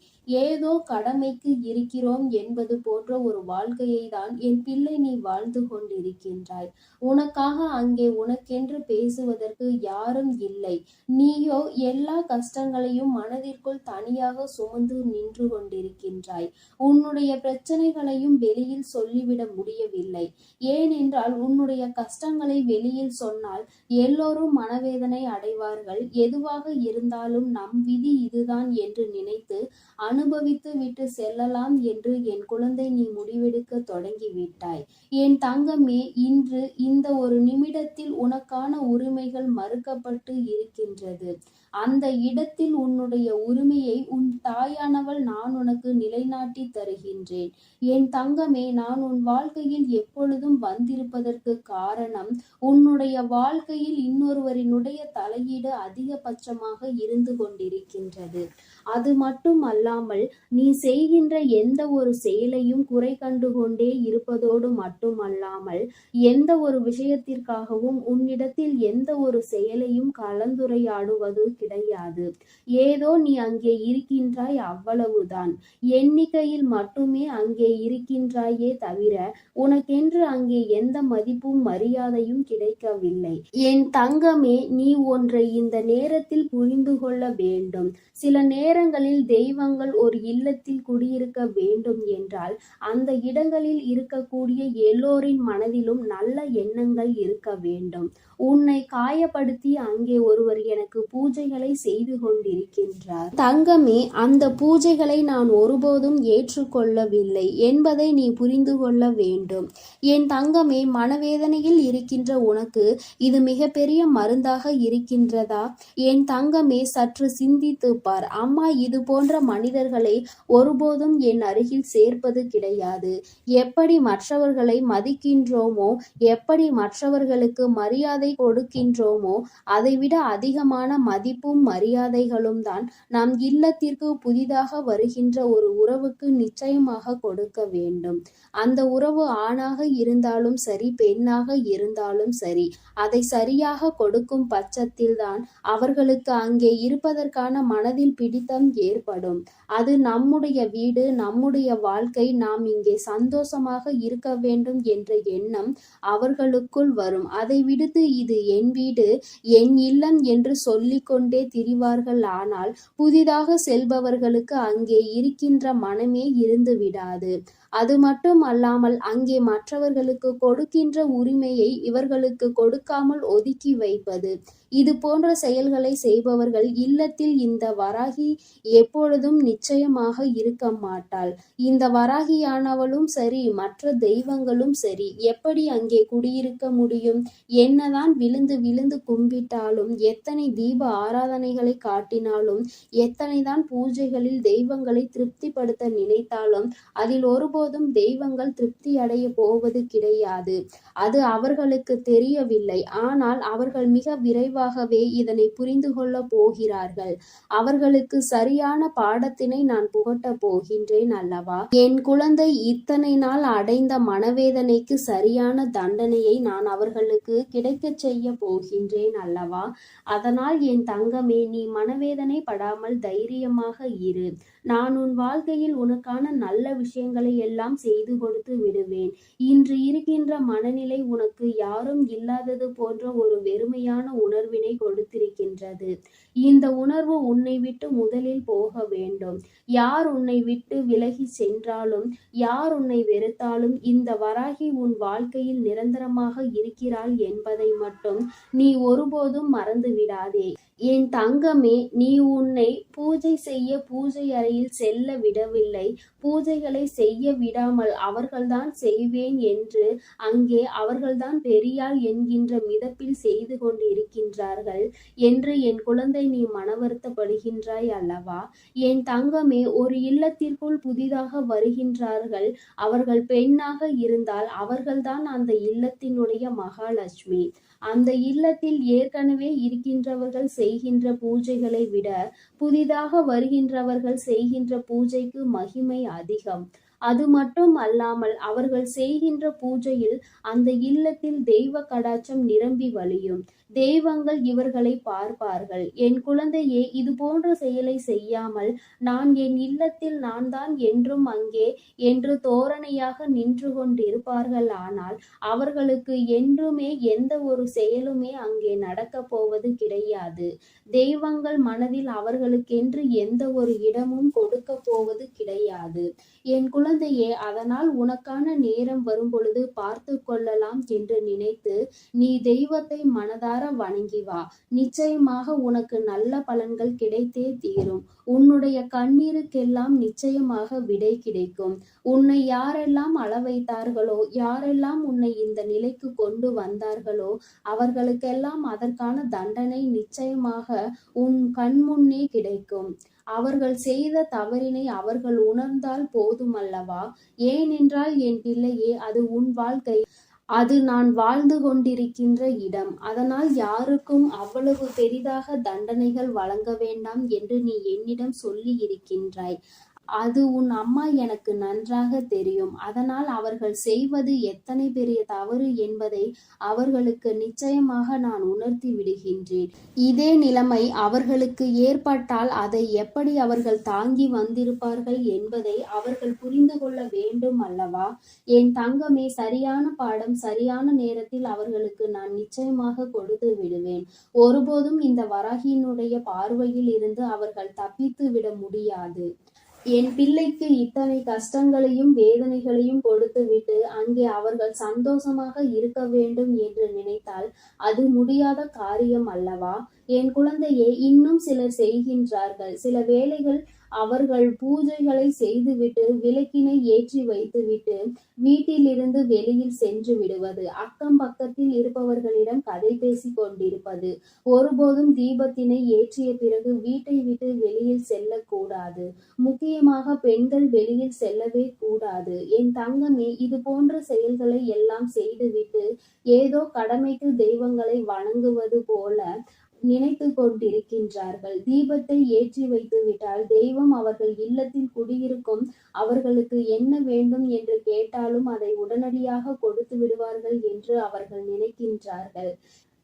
ஏதோ கடமைக்கு இருக்கிறோம் என்பது போன்ற ஒரு வாழ்க்கையை தான் என் பிள்ளை நீ வாழ்ந்து கொண்டிருக்கின்றாய். உனக்காக அங்கே உனக்கென்று பேசுவதற்கு யாரும் இல்லை. நீயோ எல்லா கஷ்டங்களையும் மனதிற்குள் தனியாக சுமந்து நின்று கொண்டிருக்கின்றாய். உன்னுடைய பிரச்சனைகளையும் வெளியில் சொல்லிவிட முடியவில்லை. ஏனென்றால் உன்னுடைய கஷ்டங்களை வெளியில் சொன்னால் எல்லோரும் மனவேதனை அடைவார்கள். எதுவாக இருந்தாலும் நம் விதி இதுதான் என்று நினைத்து அனுபவித்து விட்டு செல்லலாம் என்று என் குழந்தை நீ முடிவெடுக்க தொடங்கிவிட்டாய். என் தங்கமே, இன்று இந்த ஒரு நிமிடத்தில் உனக்கான உரிமைகள் மறுக்கப்பட்டு இருக்கின்றது. அந்த இடத்தில் உன்னுடைய உரிமையை உன் தாயானவள் நான் உனக்கு நிலைநாட்டி தருகின்றேன். என் தங்கமே, நான் உன் வாழ்க்கையில் எப்பொழுதும் வந்திருப்பதற்கு காரணம் உன்னுடைய வாழ்க்கையில் இன்னொருவரினுடைய தலையீடு அதிகபட்சமாக இருந்து கொண்டிருக்கின்றது. அது மட்டும் அல்லாமல் நீ செய்கின்ற எந்த ஒரு செயலையும் குறை கண்டு கொண்டே இருப்பதோடு மட்டுமல்லாமல் எந்த ஒரு விஷயத்திற்காகவும் உன்னிடத்தில் எந்த ஒரு செயலையும் கலந்துரையாடுவது கிடையாது. ஏதோ நீ அங்கே இருக்கின்றாய், அவ்வளவுதான். எண்ணிக்கையில் மட்டுமே அங்கே இருக்கின்றாயே தவிர உனக்கென்று அங்கே எந்த மதிப்பும் மரியாதையும் கிடைக்கவில்லை. என் தங்கமே, நீ ஒன்றை இந்த நேரத்தில் புரிந்து கொள்ள வேண்டும். சில நேரங்களில் தெய்வங்கள் ஒரு இல்லத்தில் குடியிருக்க வேண்டும் என்றால் அந்த இடங்களில் இருக்கக்கூடிய எல்லோரின் மனதிலும் நல்ல எண்ணங்கள் இருக்க வேண்டும். உன்னை காயப்படுத்தி அங்கே ஒருவர் எனக்கு பூஜைகளை செய்து கொண்டிருக்கின்றார். தங்கமே, அந்த பூஜைகளை நான் ஒருபோதும் ஏற்றுக்கொள்ளவில்லை என்பதை நீ புரிந்து கொள்ள வேண்டும். என் தங்கமே, மனவேதனையில் இருக்கின்ற உனக்கு இது மிகப்பெரிய மருந்தாக இருக்கின்றதா? என் தங்கமே, சற்று சிந்தித்து பார். அம்மா இது போன்ற மனிதர்களை ஒருபோதும் என் அருகில் சேர்ப்பது கிடையாது. எப்படி மற்றவர்களை மதிக்கின்றோமோ, எப்படி மற்றவர்களுக்கு மரியாதை கொடுக்கின்றோமோ, அதைவிட அதிகமான மதிப்பும் மரியாதைகளும் தான் நம் இல்லத்திற்கு புதிதாக வருகின்ற ஒரு உறவுக்கு நிச்சயமாக கொடுக்க வேண்டும். அந்த உறவு ஆணாக இருந்தாலும் சரி, பெண்ணாக இருந்தாலும் சரி, அதை சரியாக கொடுக்கும் பட்சத்தில் தான் அவர்களுக்கு அங்கே இருப்பதற்கான மனதில் பிடித்தம் ஏற்படும். அது நம்முடைய வீடு, நம்முடைய வாழ்க்கை, நாம் இங்கே சந்தோஷமாக இருக்க வேண்டும் என்ற எண்ணம் அவர்களுக்குள் வரும். அதை விடுத்து இது என் வீடு, என் இல்லம் என்று சொல்லிக்கொண்டே திரிவார்கள். ஆனால் புதிதாக செல்பவர்களுக்கு அங்கே இருக்கின்ற மனமே இருந்து விடாது. அது மட்டும் அல்லாமல் அங்கே மற்றவர்களுக்கு கொடுக்கின்ற உரிமையை இவர்களுக்கு கொடுக்காமல் ஒதுக்கி வைப்பது, இது போன்ற செயல்களை செய்பவர்கள் இல்லத்தில் இந்த வராகி எப்பொழுதும் நிச்சயமாக இருக்க மாட்டாள். இந்த வராகியானவளும் சரி, மற்ற தெய்வங்களும் சரி, எப்படி அங்கே குடியிருக்க முடியும்? என்னதான் விழுந்து விழுந்து கும்பிட்டாலும், எத்தனை தீப ஆராதனைகளை காட்டினாலும், எத்தனைதான் பூஜைகளில் தெய்வங்களை திருப்திப்படுத்த நினைத்தாலும் அதில் ஒருபோதும் தெய்வங்கள் திருப்தி அடைய போவது கிடையாது. அது அவர்களுக்கு தெரியவில்லை. ஆனால் அவர்கள் மிக விரைவாக விரைவாகவே இதனை புரிந்து கொள்ளப் போகிறார்கள். அவர்களுக்கு சரியான பாடத்தினை நான் புகட்டப் போகின்றேன் அல்லவா? என் குழந்தை இத்தனை நாள் அடைந்த மனவேதனைக்கு சரியான தண்டனையை நான் அவர்களுக்கு கிடைக்கச் செய்ய போகின்றேன் அல்லவா? அதனால் என் தங்கமே, நீ மனவேதனை படாமல் தைரியமாக இரு. நான் உன் வாழ்க்கையில் உனக்கான நல்ல விஷயங்களை எல்லாம் செய்து கொடுத்து விடுவேன். இன்று இருக்கின்ற மனநிலை உனக்கு யாரும் இல்லாதது போன்ற ஒரு வெறுமையான உணர்வினை கொடுத்திருக்கின்றது. இந்த உணர்வு உன்னை விட்டு முதலில் போக வேண்டும். யார் உன்னை விட்டு விலகி சென்றாலும், யார் உன்னை வெறுத்தாலும், இந்த வராகி உன் வாழ்க்கையில் நிரந்தரமாக இருக்கிறாள் என்பதை மட்டும் நீ ஒருபோதும் மறந்து விடாதே. என் தங்கமே, நீ உன்னை பூஜை செய்ய பூஜை அறையில் செல்ல விடவில்லை. பூஜைகளை செய்ய விடாமல் அவர்கள்தான் செய்வேன் என்று அங்கே அவர்கள்தான் பெரியாள் என்கின்ற மிதப்பில் செய்து கொண்டு இருக்கின்றார்கள் என்று என் குழந்தை நீ மனவருத்தப்படுகின்றாய் அல்லவா? என் தங்கமே, ஒரு இல்லத்திற்குள் புதிதாக வருகின்றார்கள். அவர்கள் பெண்ணாக இருந்தால் அவர்கள்தான் அந்த இல்லத்தினுடைய மகாலட்சுமி. அந்த இல்லத்தில் ஏற்கனவே இருக்கின்றவர்கள் செய்கின்ற பூஜைகளை விட புதிதாக வருகின்றவர்கள் செய்கின்ற பூஜைக்கு மகிமை அதிகம். அது மட்டும் அல்லாமல் அவர்கள் செய்கின்ற பூஜையில் அந்த இல்லத்தில் தெய்வ கடாட்சம் நிரம்பி வழியும். தெய்வங்கள் இவர்களை பார்ப்பார்கள். என் குழந்தையே, இது போன்ற செயலை செய்யாமல் நான் என் இல்லத்தில் நான் தான் என்றும் அங்கே என்று தோரணையாக நின்று கொண்டிருப்பார்கள். ஆனால் அவர்களுக்கு என்றுமே எந்த ஒரு செயலுமே அங்கே நடக்கப் போவது கிடையாது. தெய்வங்கள் மனதில் அவர்களுக்கென்று எந்த ஒரு இடமும் கொடுக்க போவது கிடையாது. என் குழந்தையே, அதனால் உனக்கான நேரம் வரும் பொழுது பார்த்து கொள்ளலாம் என்று நினைத்து நீ தெய்வத்தை மனதார வணங்கி வா. நிச்சயமாக உனக்கு நல்ல பலன்கள் கிடைத்தே தீரும். உன்னுடைய கண்ணீருக்கெல்லாம் நிச்சயமாக விடை கிடைக்கும். உன்னை யாரெல்லாம் அள வைத்தார்களோ, யாரெல்லாம் உன்னை இந்த நிலைக்கு கொண்டு வந்தார்களோ, அவர்களுக்கெல்லாம் அதற்கான தண்டனை நிச்சயமாக உன் கண்முன்னே கிடைக்கும். அவர்கள் செய்த தவறினை அவர்கள் உணர்ந்தால் போதுமல்லவா? ஏனென்றால் என் பிள்ளையே, அது உன் வாழ்க்கை. அது நான் வாழ்ந்து கொண்டிருக்கின்ற இடம். அதனால் யாருக்கும் அவ்வளவு பெரிதாக தண்டனைகள் வழங்க வேண்டாம் என்று நீ என்னிடம் சொல்லி இருக்கின்றாய். அது உன் அம்மா எனக்கு நன்றாக தெரியும். அதனால் அவர்கள் செய்வது எத்தனை பெரிய தவறு என்பதை அவர்களுக்கு நிச்சயமாக நான் உணர்த்தி விடுகின்றேன். இதே நிலைமை அவர்களுக்கு ஏற்பட்டால் அதை எப்படி அவர்கள் தாங்கி வந்திருப்பார்கள் என்பதை அவர்கள் புரிந்து கொள்ள வேண்டும் அல்லவா? என் தங்கமே, சரியான பாடம் சரியான நேரத்தில் அவர்களுக்கு நான் நிச்சயமாக கொடுத்து விடுவேன். ஒருபோதும் இந்த வராகியினுடைய பார்வையில் இருந்து அவர்கள் தப்பித்து விட முடியாது. என் பிள்ளைக்கு இத்தனை கஷ்டங்களையும் வேதனைகளையும் கொடுத்துவிட்டு அங்கே அவர்கள் சந்தோஷமாக இருக்க வேண்டும் என்று நினைத்தால் அது முடியாத காரியம் அல்லவா? என் குழந்தையே, இன்னும் சிலர் செய்கின்றார்கள். சில வேளைகள் அவர்கள் பூஜைகளை செய்துவிட்டு விளக்கினை ஏற்றி வைத்துவிட்டு வீட்டிலிருந்து வெளியில் சென்று விடுவது, அக்கம் பக்கத்தில் இருப்பவர்களிடம் கதை பேசி கொண்டிருப்பது, ஒருபோதும் தீபத்தினை ஏற்றிய பிறகு வீட்டை விட்டு வெளியில் செல்லக்கூடாது. முக்கியமாக பெண்கள் வெளியில் செல்லவே கூடாது. என் தங்கமே, இது போன்ற செயல்களை எல்லாம் செய்துவிட்டு ஏதோ கடமைக்கு தெய்வங்களை வணங்குவது போல நினைத்து கொண்டிருக்கின்றார்கள். தீபத்தை ஏற்றி வைத்து விட்டால் தெய்வம் அவர்கள் இல்லத்தில் குடியிருக்கும். அவர்களுக்கு என்ன வேண்டும் என்று கேட்டாலும் அதை உடனடியாக கொடுத்து விடுவார்கள் என்று அவர்கள் நினைக்கின்றார்கள்.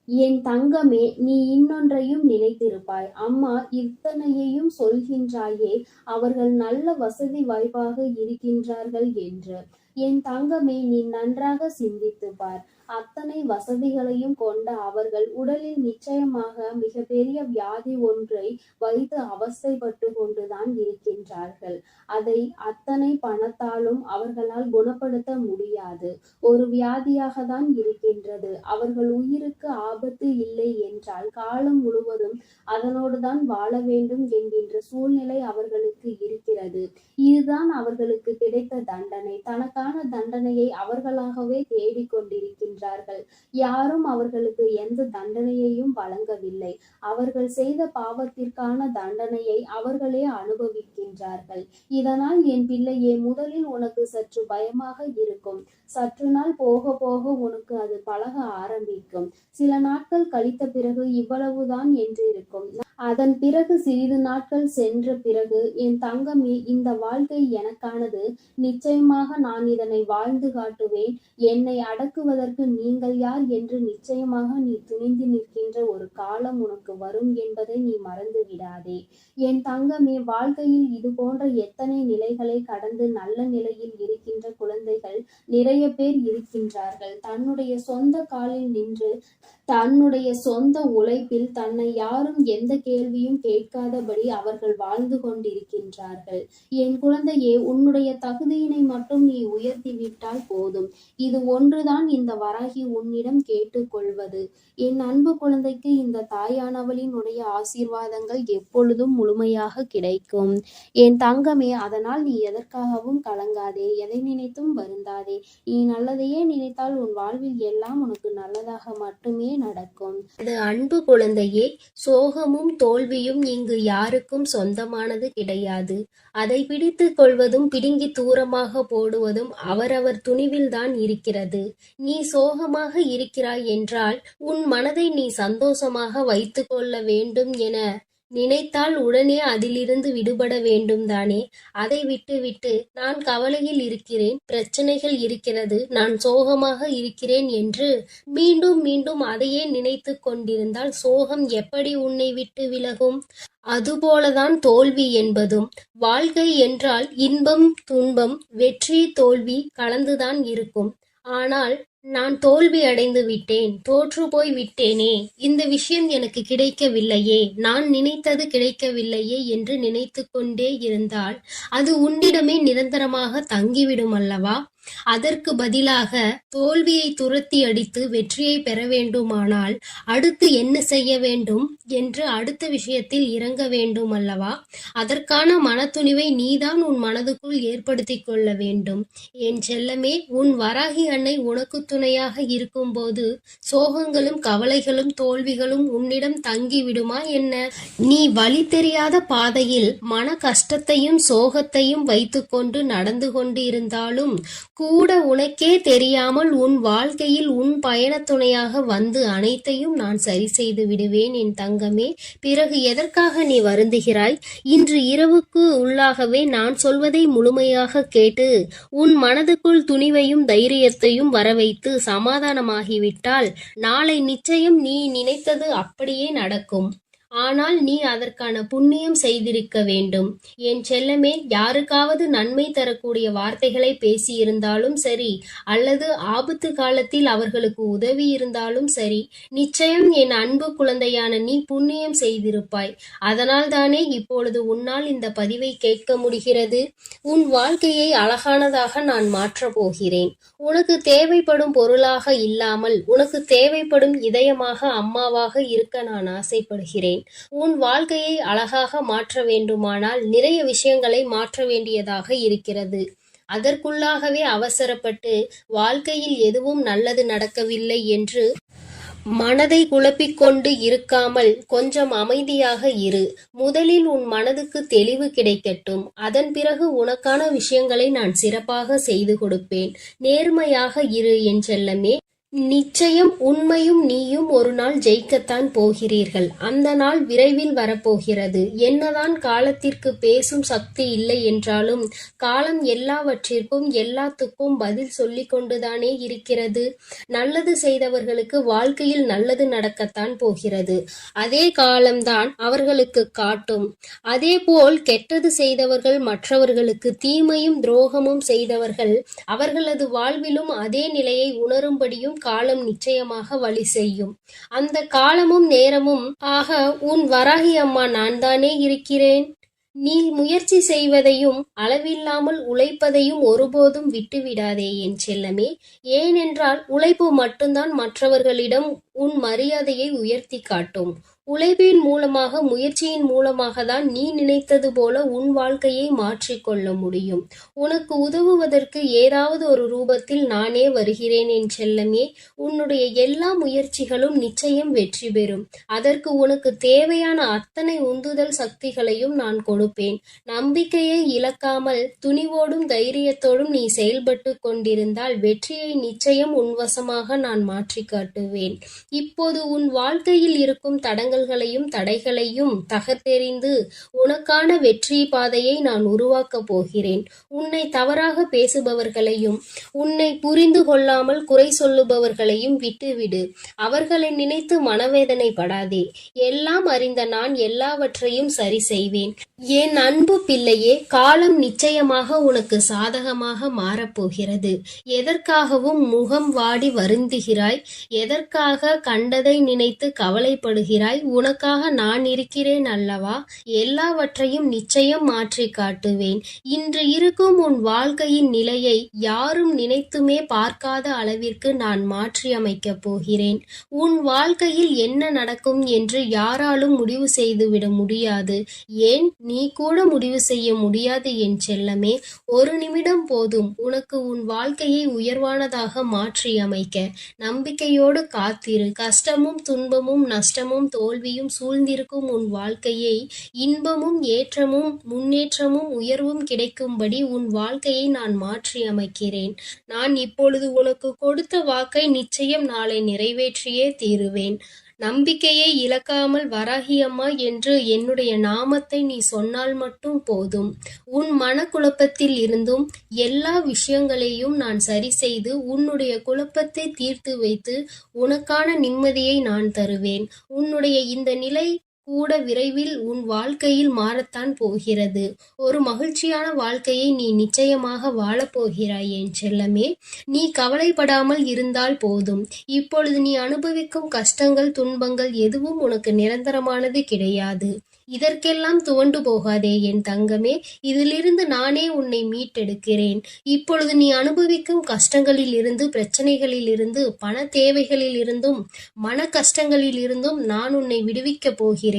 என் தங்கமே, நீ இன்னொன்றையும் நினைத்திருப்பாய். அம்மா இத்தனையையும் சொல்கின்றாயே, அவர்கள் நல்ல வசதி வாய்ப்பாக இருக்கின்றார்கள் என்று. என் தங்கமே, நீ நன்றாக சிந்தித்து பார். அத்தனை வசதிகளையும் கொண்ட அவர்கள் உடலில் நிச்சயமாக மிக பெரிய வியாதி ஒன்றை வைத்து அவஸ்தைப்பட்டு கொண்டுதான் இருக்கின்றார்கள். அதை அத்தனை பணத்தாலும் அவர்களால் குணப்படுத்த முடியாது. ஒரு வியாதியாக தான் இருக்கின்றது. அவர்கள் உயிருக்கு ஆபத்து இல்லை என்றால் காலம் முழுவதும் அதனோடு தான் வாழ வேண்டும் என்கின்ற சூழ்நிலை அவர்களுக்கு இருக்கிறது. இதுதான் அவர்களுக்கு கிடைத்த தண்டனை. தனக்கான தண்டனையை அவர்களாகவே தேடிக்கொண்டிருக்கின்றனர். இருக்கின்றார்கள். யாரும் அவர்களுக்கு எந்த தண்டனையையும் வழங்கவில்லை. அவர்கள் செய்த பாவத்திற்கான தண்டனையை அவர்களே அனுபவிக்கின்றார்கள். இதனால் என் பிள்ளையே, முதலில் உனக்கு சற்று பயமாக இருக்கும். சற்று நாள் போக போக உனக்கு அது பழக ஆரம்பிக்கும். சில நாட்கள் கழித்த பிறகு இவ்வளவுதான் என்று இருக்கும். அதன் பிறகு சிறிது நாட்கள் சென்ற பிறகு, என் தங்கமே, இந்த வாழ்க்கை எனக்கானது. நிச்சயமாக நான் இதனை வாழ்ந்து காட்டுவேன். என்னை அடக்குவதற்கு நீங்கள் யார் என்று நிச்சயமாக நீ துணிந்து நிற்கின்ற ஒரு காலம் உனக்கு வரும் என்பதை நீ மறந்து விடாதே. என் தங்கமே, வாழ்க்கையில் இது போன்ற எத்தனை நிலைகளை கடந்து நல்ல நிலையில் இருக்கின்ற குழந்தைகள் நிறைய பேர் இருக்கின்றார்கள். தன்னுடைய சொந்த காலில் நின்று தன்னுடைய சொந்த உழைப்பில் தன்னை யாரும் எந்த கேள்வியும் கேட்காதபடி அவர்கள் வாழ்ந்து கொண்டிருக்கின்றார்கள். என் குழந்தையே, உன்னுடைய தகுதியினை மட்டும் நீ உயர்த்தி விட்டால் போதும். இது ஒன்றுதான் இந்த வராகி உன்னிடம் கேட்டுக்கொள்வது. என் அன்பு குழந்தைக்கு இந்த தாயானவளினுடைய ஆசீர்வாதங்கள் எப்பொழுதும் முழுமையாக கிடைக்கும். என் தங்கமே, அதனால் நீ எதற்காகவும் கலங்காதே, எதை நினைத்தும் வருந்தாதே. நீ நல்லதையே நினைத்தால் உன் வாழ்வில் எல்லாம் உனக்கு நல்லதாக மட்டுமே நடக்கும். அது அன்பு குழந்தையே, சோகமும் தோல்வியும் இங்கு யாருக்கும் சொந்தமானது கிடையாது. அதை பிடித்து கொள்வதும் பிடுங்கி தூரமாக போடுவதும் அவரவர் துணிவில்தான் இருக்கிறது. நீ சோகமாக இருக்கிறாய் என்றால் உன் மனதை நீ சந்தோஷமாக வைத்து கொள்ள வேண்டும் என நினைத்தால் உடனே அதிலிருந்து விடுபட வேண்டும் தானே. அதை விட்டுவிட்டு நான் கவலையில் இருக்கிறேன், பிரச்சனைகள் இருக்கிறது, நான் சோகமாக இருக்கிறேன் என்று மீண்டும் மீண்டும் அதையே நினைத்து கொண்டிருந்தால் சோகம் எப்படி உன்னை விட்டு விலகும்? அதுபோலதான் தோல்வி என்பதும். வாழ்க்கை என்றால் இன்பம் துன்பம், வெற்றி தோல்வி கலந்துதான் இருக்கும். ஆனால் நான் தோல்வி அடைந்து விட்டேன், தோற்று போய் விட்டேனே, இந்த விஷயம் எனக்கு கிடைக்கவில்லையே, நான் நினைத்தது கிடைக்கவில்லையே என்று நினைத்து கொண்டே இருந்தால் அது உன்னிடமே நிரந்தரமாக தங்கிவிடும் அல்லவா? அதற்கு பதிலாக தோல்வியை துரத்தி அடித்து வெற்றியை பெற வேண்டுமானால் அடுத்து என்ன செய்ய வேண்டும் என்று அடுத்த விஷயத்தில் இறங்க வேண்டும் அல்லவா? அதற்கான மனத்துணிவை நீதான் உன் மனதுக்குள் ஏற்படுத்தி கொள்ள வேண்டும். என் செல்லமே, உன் வராகி அன்னை உனக்கு துணையாக இருக்கும்போது சோகங்களும் கவலைகளும் தோல்விகளும் உன்னிடம் தங்கி விடுமா என்ன? நீ வழி தெரியாத பாதையில் மன கஷ்டத்தையும் சோகத்தையும் வைத்துக்கொண்டு நடந்து கொண்டு இருந்தாலும் கூட உனக்கே தெரியாமல் உன் வாழ்க்கையில் உன் பயணத் துணையாக வந்து அனைத்தையும் நான் சரி செய்து விடுவேன் என் தங்கமே. பிறகு எதற்காக நீ வருந்துகிறாய்? இன்று இரவுக்கு உள்ளாகவே நான் சொல்வதை முழுமையாக கேட்டு உன் மனதுக்குள் துணிவையும் தைரியத்தையும் வரவைத்து சமாதானமாகிவிட்டால் நாளை நிச்சயம் நீ நினைத்தது அப்படியே நடக்கும். ஆனால் நீ அதற்கான புண்ணியம் செய்திருக்க வேண்டும். என் செல்லமே, யாருக்காவது நன்மை தரக்கூடிய வார்த்தைகளை பேசியிருந்தாலும் சரி, அல்லது ஆபத்து காலத்தில் அவர்களுக்கு உதவி இருந்தாலும் சரி, நிச்சயம் என் அன்பு குழந்தையான நீ புண்ணியம் செய்திருப்பாய். அதனால் தானே இப்பொழுது உன்னால் இந்த பதிவை கேட்க முடிகிறது. உன் வாழ்க்கையை அழகானதாக நான் மாற்றப் போகிறேன். உனக்கு தேவைப்படும் பொருளாக இல்லாமல் உனக்கு தேவைப்படும் இதயமாக, அம்மாவாக இருக்க நான் ஆசைப்படுகிறேன். உன் வாழ்க்கையை அழகாக மாற்ற வேண்டுமானால் நிறைய விஷயங்களை மாற்ற வேண்டியதாக இருக்கிறது. அதற்குள்ளாகவே அவசரப்பட்டு வாழ்க்கையில் எதுவும் நல்லது நடக்கவில்லை என்று மனதை குழப்பிக்கொண்டு இருக்காமல் கொஞ்சம் அமைதியாக இரு. முதலில் உன் மனதுக்கு தெளிவு கிடைக்கட்டும். அதன் பிறகு உனக்கான விஷயங்களை நான் சிறப்பாக செய்து கொடுப்பேன். நேர்மையாக இரு என் செல்லமே. நிச்சயம் உண்மையும் நீயும் ஒரு நாள் ஜெயிக்கத்தான் போகிறீர்கள். அந்த நாள் விரைவில் வரப்போகிறது. என்னதான் காலத்திற்கு பேசும் சக்தி இல்லை என்றாலும் காலம் எல்லாவற்றிற்கும் எல்லாத்துக்கும் பதில் சொல்லிக் கொண்டுதானே இருக்கிறது. நல்லது செய்தவர்களுக்கு வாழ்க்கையில் நல்லது நடக்கத்தான் போகிறது. அதே காலம்தான் அவர்களுக்கு காட்டும். அதேபோல் கெட்டது செய்தவர்கள், மற்றவர்களுக்கு தீமையும் துரோகமும் செய்தவர்கள் அவர்களது வாழ்விலும் அதே நிலையை உணரும்படியும் காலம் நிச்சயமாக வழி செய்யும். அந்த காலமும் நேரமும் ஆக உன் வராகி அம்மா நான் தானே இருக்கிறேன். நீ முயற்சி செய்வதையும் அளவில்லாமல் உழைப்பதையும் ஒருபோதும் விட்டுவிடாதே என் செல்லமே. ஏனென்றால் உழைப்பு மட்டும்தான் மற்றவர்களிடம் உன் மரியாதையை உயர்த்தி காட்டும். உழைப்பின் மூலமாக, முயற்சியின் மூலமாக தான் நீ நினைத்தது போல உன் வாழ்க்கையை மாற்றிக்கொள்ள முடியும். உனக்கு உதவுவதற்கு ஏதாவது ஒரு ரூபத்தில் நானே வருகிறேன் என் செல்லமே. உன்னுடைய எல்லா முயற்சிகளும் நிச்சயம் வெற்றி பெறும். அதற்கு உனக்கு தேவையான அத்தனை உந்துதல் சக்திகளையும் நான் கொடுப்பேன். நம்பிக்கையை இழக்காமல் துணிவோடும் தைரியத்தோடும் நீ செயல்பட்டு கொண்டிருந்தால் வெற்றியை நிச்சயம் உன்வசமாக நான் மாற்றி காட்டுவேன். இப்போது உன் வாழ்க்கையில் இருக்கும் தடங்கல்களையும் தடைகளையும் தகர்த்தெறிந்து உனக்கான வெற்றி பாதையை நான் உருவாக்கப் போகிறேன். உன்னை தவறாக பேசுபவர்களையும் உன்னை புரிந்து கொள்ளாமல் குறை சொல்லுபவர்களையும் விட்டுவிடு. அவர்களை நினைத்து மனவேதனை படாதே. எல்லாம் அறிந்த நான் எல்லாவற்றையும் சரி செய்வேன். என் அன்பு பிள்ளையே, காலம் நிச்சயமாக உனக்கு சாதகமாக மாறப்போகிறது. எதற்காகவும் முகம் வாடி வருந்துகிறாய்? எதற்காக கண்டதை நினைத்து கவலைப்படுகிறாய்? உனக்காக நான் இருக்கிறேன் அல்லவா? எல்லாவற்றையும் நிச்சயம் மாற்றி காட்டுவேன். இன்று இருக்கும் உன் வாழ்க்கையின் நிலையை யாரும் நினைத்துமே பார்க்காத அளவிற்கு நான் மாற்றி அமைக்கப் போகிறேன். உன் வாழ்க்கையில் என்ன நடக்கும் என்று யாராலும் முடிவு செய்துவிட முடியாது. ஏன், நீ கூட முடிவு செய்ய முடியாது என் செல்லமே. ஒரு நிமிடம் போதும் உனக்கு உன் வாழ்க்கையை உயர்வானதாக மாற்றி அமைக்க. நம்பிக்கையோடு காத்திரு. கஷ்டமும் துன்பமும் நஷ்டமும் தோல்வியும் சூழ்ந்திருக்கும் உன் வாழ்க்கையை இன்பமும் ஏற்றமும் முன்னேற்றமும் உயர்வும் கிடைக்கும்படி உன் வாழ்க்கையை நான் மாற்றி அமைக்கிறேன். நான் இப்பொழுது உனக்கு கொடுத்த வாக்கை நிச்சயம் நாளை நிறைவேற்றியே தீருவேன். நம்பிக்கையை இழக்காமல் வராகியம்மா என்று என்னுடைய நாமத்தை நீ சொன்னால் மட்டும் போதும். உன் மனக்குழப்பத்தில் இருந்தும் எல்லா விஷயங்களையும் நான் சரி செய்து உன்னுடைய குழப்பத்தை தீர்த்து வைத்து உனக்கான நிம்மதியை நான் தருவேன். உன்னுடைய இந்த நிலை கூட விரைவில் உன் வாழ்க்கையில் மாறத்தான் போகிறது. ஒரு மகிழ்ச்சியான வாழ்க்கையை நீ நிச்சயமாக வாழப்போகிறாய் என் செல்லமே. நீ கவலைப்படாமல் இருந்தால் போதும். இப்பொழுது நீ அனுபவிக்கும் கஷ்டங்கள் துன்பங்கள் எதுவும் உனக்கு நிரந்தரமானது கிடையாது. இதற்கெல்லாம் துவண்டு போகாதே என் தங்கமே. இதிலிருந்து நானே உன்னை மீட்டெடுக்கிறேன். இப்பொழுது நீ அனுபவிக்கும் கஷ்டங்களில் இருந்து, பிரச்சனைகளில் இருந்து, பண தேவைகளில் இருந்தும், மன கஷ்டங்களில் இருந்தும் நான் உன்னை விடுவிக்கப் போகிறேன்.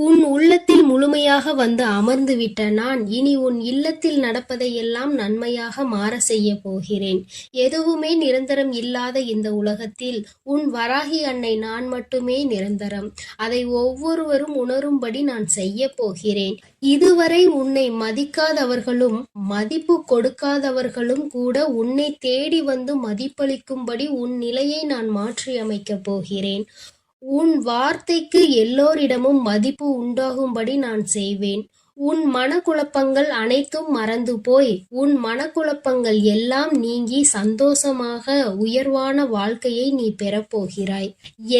உன் உள்ளத்தில் முழுமையாக வந்து அமர்ந்து விட்ட நான் இனி உன் இல்லத்தில் நடப்பதையெல்லாம் நன்மையாக மாற செய்ய போகிறேன். எதுவுமே நிரந்தரம் இல்லாத இந்த உலகத்தில் உன் வராகி அன்னை நான் மட்டுமே நிரந்தரம். அதை ஒவ்வொருவரும் உணரும்படி நான் செய்ய போகிறேன். இதுவரை உன்னை மதிக்காதவர்களும் மதிப்பு கொடுக்காதவர்களும் கூட உன்னை தேடி வந்து மதிப்பளிக்கும்படி உன் நிலையை நான் மாற்றி அமைக்கப் போகிறேன். உன் வார்த்தைக்கு எல்லோரிடமும் மதிப்பு உண்டாகும்படி நான் செய்வேன். உன் மனக்குழப்பங்கள் அனைத்தும் மறந்து போய் உன் மனக்குழப்பங்கள் எல்லாம் நீங்கி சந்தோஷமாக உயர்வான வாழ்க்கையை நீ பெறப்போகிறாய்.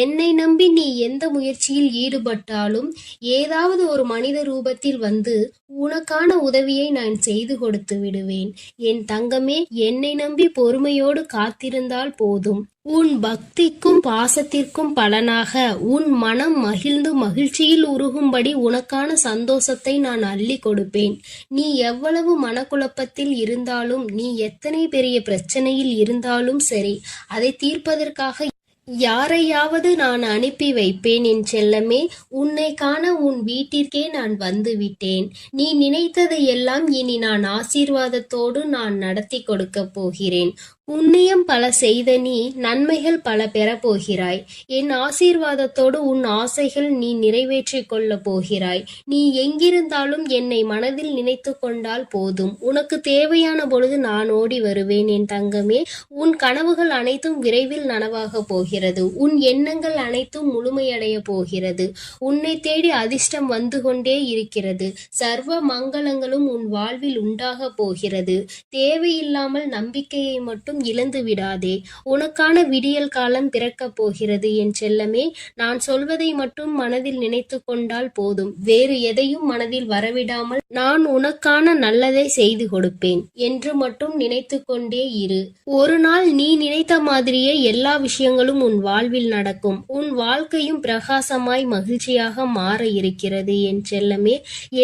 என்னை நம்பி நீ எந்த முயற்சியில் ஈடுபட்டாலும் ஏதாவது ஒரு மனித ரூபத்தில் வந்து உனக்கான உதவியை நான் செய்து கொடுத்து விடுவேன். என் தங்கமே, என்னை நம்பி பொறுமையோடு காத்திருந்தால் போதும். உன் பக்திக்கும் பாசத்திற்கும் பலனாக உன் மனம் மகிழ்ந்து மகிழ்ச்சியில் உருகும்படி உனக்கான சந்தோஷத்தை நான் அள்ளி கொடுப்பேன். நீ எவ்வளவு மனக்குழப்பத்தில் இருந்தாலும், நீ எத்தனை பெரிய பிரச்சனையில் இருந்தாலும் சரி, அதை தீர்ப்பதற்காக யாரையாவது நான் அனுப்பி வைப்பேன் என் செல்லமே. உன்னை காண உன் வீட்டிற்கே நான் வந்து விட்டேன். நீ நினைத்ததை எல்லாம் இனி நான் ஆசீர்வாதத்தோடு நான் நடத்தி கொடுக்க போகிறேன். புண்ணியம் பல செய்த நீ நன்மைகள் பல பெறப்போகிறாய். என் ஆசீர்வாதத்தோடு உன் ஆசைகள் நீ நிறைவேற்றிக் கொள்ள போகிறாய். நீ எங்கிருந்தாலும் என்னை மனதில் நினைத்து கொண்டால் போதும். உனக்கு தேவையான பொழுது நான் ஓடி வருவேன் என் தங்கமே. உன் கனவுகள் அனைத்தும் விரைவில் நனவாக போகிறது. உன் எண்ணங்கள் அனைத்தும் முழுமையடைய போகிறது. உன்னை தேடி அதிர்ஷ்டம் வந்து கொண்டே இருக்கிறது. சர்வ மங்களங்களும் உன் வாழ்வில் உண்டாக போகிறது. தேவையில்லாமல் நம்பிக்கையை மட்டும் இழந்து விடாதே. உனக்கான விடியல் காலம் பிறக்கப் போகிறது என் செல்லமே. நான் சொல்வதை மட்டும் மனதில் நினைத்து கொண்டால் போதும். வேறு எதையும் மனதில் வரவிடாமல் நான் உனக்கான நல்லதை செய்து கொடுப்பேன் என்று மட்டும் நினைத்து கொண்டே இரு. ஒரு நாள் நீ நினைத்த மாதிரியே எல்லா விஷயங்களும் உன் வாழ்வில் நடக்கும். உன் வாழ்க்கையும் பிரகாசமாய் மகிழ்ச்சியாக மாற இருக்கிறது என் செல்லமே.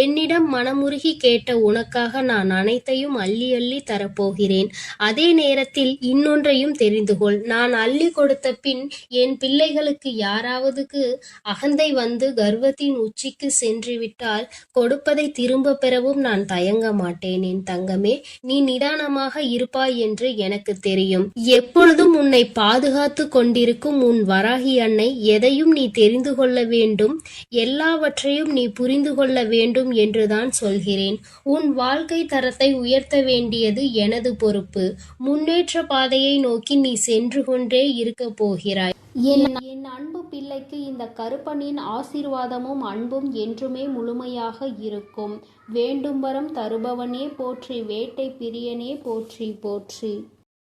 என்னிடம் மனமுருகி கேட்ட உனக்காக நான் அனைத்தையும் அள்ளி அள்ளி தரப்போகிறேன். அதே நேரத்தில் விஷயத்தில் இன்னொன்றையும் தெரிந்து கொள். நான் அள்ளி கொடுத்த பின் என் பிள்ளைகளுக்கு யாராவதுக்கு அகந்தை வந்து கர்வத்தின் உச்சிக்கு சென்று விட்டால் கொடுப்பதை திரும்ப பெறவும் நான் தயங்க மாட்டேன். என் தங்கமே, நீ நிதானமாக இருப்பாய் என்று எனக்கு தெரியும். எப்பொழுதும் உன்னை பாதுகாத்து கொண்டிருக்கும் உன் வராகி அன்னை எதையும் நீ தெரிந்து கொள்ள வேண்டும், எல்லாவற்றையும் நீ புரிந்து கொள்ள வேண்டும் என்றுதான் சொல்கிறேன். உன் வாழ்க்கை தரத்தை உயர்த்த வேண்டியது எனது பொறுப்பு. முன்னேற்ற பாதையை நோக்கி நீ சென்று கொண்டே இருக்க போகிறாய். என் அன்பு பிள்ளைக்கு இந்த கருப்பனின் ஆசீர்வாதமும் அன்பும் என்றுமே முழுமையாக இருக்கும். வேண்டும் வரம் தருபவனே போற்றி, வேட்டை பிரியனே போற்றி போற்றி.